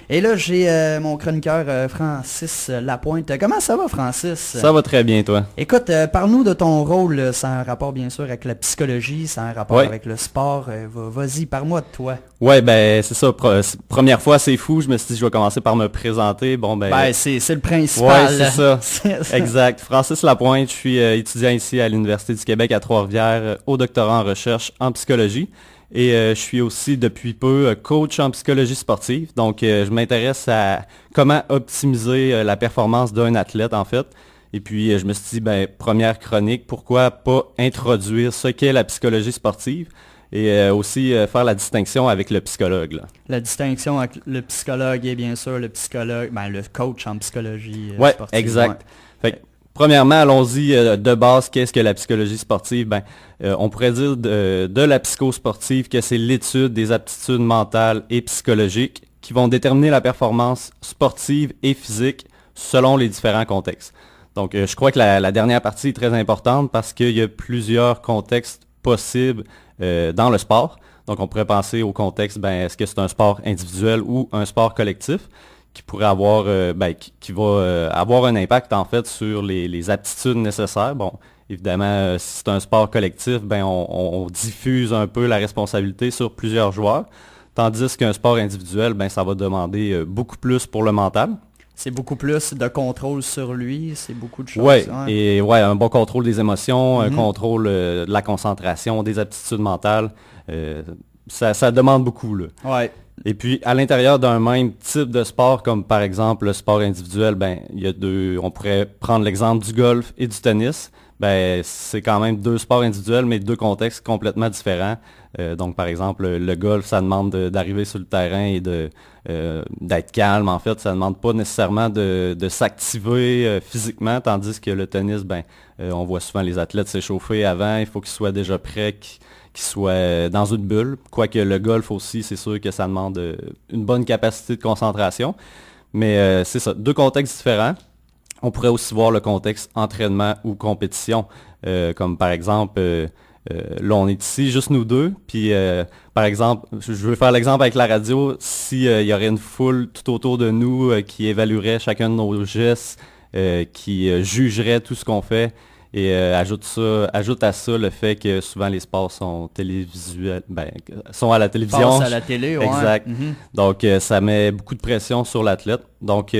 Et là, j'ai mon chroniqueur Francis Lapointe. Comment ça va, Francis? Ça va très bien, toi. Écoute, parle-nous de ton rôle. Ça a un rapport, bien sûr, avec la psychologie, ça a un rapport avec le sport. Vas-y, parle-moi de toi. Ouais, ben c'est ça. Première fois, c'est fou. Je me suis dit, je vais commencer par me présenter. Bon, c'est le principal. Ouais, c'est ça. Exact. Francis Lapointe, je suis étudiant ici à l'Université du Québec à Trois-Rivières, au doctorat en recherche en psychologie. Et je suis aussi depuis peu coach en psychologie sportive. Donc, je m'intéresse à comment optimiser la performance d'un athlète, en fait. Et puis, je me suis dit, première chronique, pourquoi pas introduire ce qu'est la psychologie sportive et aussi faire la distinction avec le psychologue, là. La distinction avec le psychologue et bien sûr le psychologue, le coach en psychologie sportive. Exact. Ouais. Fait que, premièrement, allons-y de base, qu'est-ce que la psychologie sportive? On pourrait dire de la psychosportive que c'est l'étude des aptitudes mentales et psychologiques qui vont déterminer la performance sportive et physique selon les différents contextes. Donc, je crois que la dernière partie est très importante parce qu'il y a plusieurs contextes possibles dans le sport. Donc, on pourrait penser au contexte, est-ce que c'est un sport individuel ou un sport collectif qui pourrait avoir, qui va avoir un impact en fait sur les aptitudes nécessaires. Bon, évidemment, si c'est un sport collectif, on diffuse un peu la responsabilité sur plusieurs joueurs, tandis qu'un sport individuel, ça va demander beaucoup plus pour le mental. C'est beaucoup plus de contrôle sur lui, c'est beaucoup de choses. Et un bon contrôle des émotions, un contrôle de la concentration, des aptitudes mentales, ça demande beaucoup, là. Ouais. Et puis, à l'intérieur d'un même type de sport, comme par exemple le sport individuel, il y a on pourrait prendre l'exemple du golf et du tennis. C'est quand même deux sports individuels, mais deux contextes complètement différents. Donc, par exemple, le golf, ça demande d'arriver sur le terrain et d'être calme. En fait, ça ne demande pas nécessairement de s'activer physiquement, tandis que le tennis, on voit souvent les athlètes s'échauffer avant. Il faut qu'ils soient déjà prêts, qu'ils soient dans une bulle. Quoique le golf aussi, c'est sûr que ça demande une bonne capacité de concentration. Mais c'est ça, deux contextes différents. On pourrait aussi voir le contexte entraînement ou compétition, comme par exemple, là on est ici, juste nous deux, puis par exemple, je veux faire l'exemple avec la radio, s'il y aurait une foule tout autour de nous qui évaluerait chacun de nos gestes, qui jugerait tout ce qu'on fait, et ajoute à ça le fait que souvent les sports sont télévisuels, sont à la télévision. Passe à la télé, ouais. Exact. Mm-hmm. Donc ça met beaucoup de pression sur l'athlète. Donc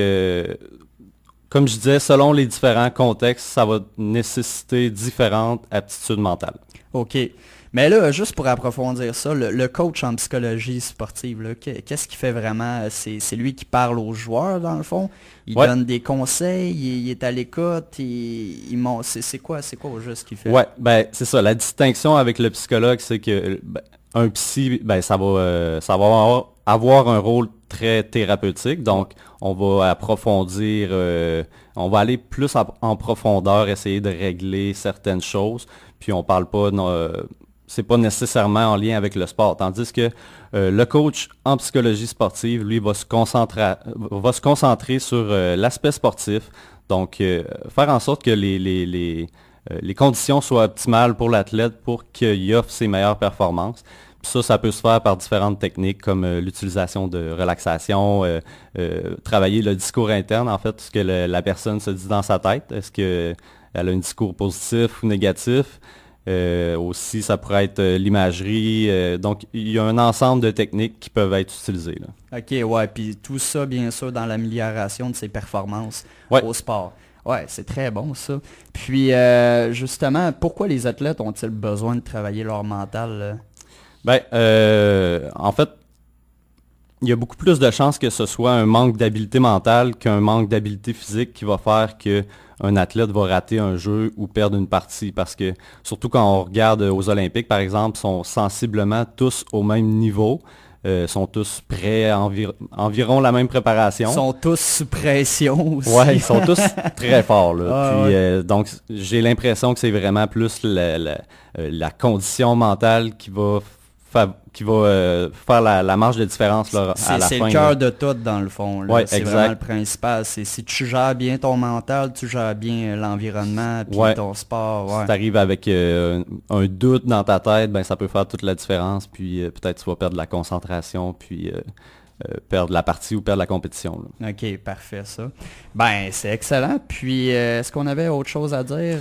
comme je disais, selon les différents contextes, ça va nécessiter différentes aptitudes mentales. OK. Mais là, juste pour approfondir ça, le coach en psychologie sportive, là, qu'est-ce qu'il fait vraiment? C'est lui qui parle aux joueurs, dans le fond? Il donne des conseils, il est à l'écoute, c'est quoi au juste qu'il fait? Oui, c'est ça. La distinction avec le psychologue, c'est que un psy, ça va avoir un rôle très thérapeutique. Donc, on va approfondir, on va aller plus en profondeur, essayer de régler certaines choses. Puis, on parle pas, c'est pas nécessairement en lien avec le sport. Tandis que le coach en psychologie sportive, lui, va se concentrer sur l'aspect sportif. Donc, faire en sorte que les conditions soient optimales pour l'athlète pour qu'il offre ses meilleures performances. Ça peut se faire par différentes techniques comme l'utilisation de relaxation, travailler le discours interne, en fait, ce que la personne se dit dans sa tête. Est-ce qu'elle a un discours positif ou négatif? Aussi, ça pourrait être l'imagerie. Donc, il y a un ensemble de techniques qui peuvent être utilisées, là. OK, ouais. Puis tout ça, bien sûr, dans l'amélioration de ses performances au sport. Ouais, c'est très bon, ça. Puis, justement, pourquoi les athlètes ont-ils besoin de travailler leur mental, en fait, il y a beaucoup plus de chances que ce soit un manque d'habileté mentale qu'un manque d'habileté physique qui va faire qu'un athlète va rater un jeu ou perdre une partie. Parce que, surtout quand on regarde aux Olympiques, par exemple, sont sensiblement tous au même niveau. Sont tous prêts à environ la même préparation. Ils sont tous sous pression aussi. Ouais, ils sont tous très forts, là. Puis, donc, j'ai l'impression que c'est vraiment plus la condition mentale qui va faire la marge de différence là, à la fin. C'est le cœur de tout, dans le fond. Là. Ouais, c'est exact. vraiment le principal. C'est si tu gères bien ton mental, tu gères bien l'environnement puis ton sport. Ouais. Si tu arrives avec un doute dans ta tête, ça peut faire toute la différence. Puis peut-être tu vas perdre la concentration. Puis perdre la partie ou perdre la compétition. Là. OK, parfait ça. Ben, c'est excellent. Puis, est-ce qu'on avait autre chose à dire?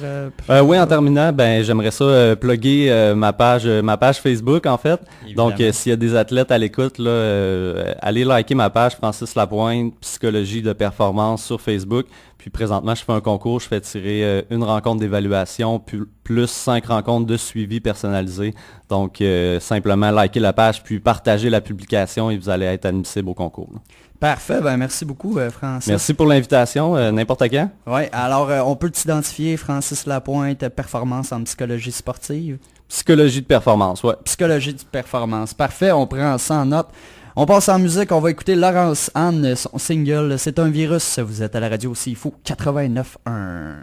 Oui, en terminant, ben j'aimerais ça plugger ma page Facebook, en fait. Évidemment. Donc, s'il y a des athlètes à l'écoute, là, allez liker ma page Francis Lapointe, psychologie de performance sur Facebook. Puis présentement, je fais un concours, je fais tirer une rencontre d'évaluation plus 5 rencontres de suivi personnalisé. Donc, simplement liker la page, puis partager la publication et vous allez être admissible au concours. Là. Parfait, ben merci beaucoup Francis. Merci pour l'invitation, n'importe quand. Oui, alors on peut t'identifier Francis Lapointe, performance en psychologie sportive. Psychologie de performance, ouais. Psychologie de performance, parfait, on prend ça en note. On passe en musique, on va écouter Laurence Anne, son single « C'est un virus », vous êtes à la radio aussi, il faut 89.1.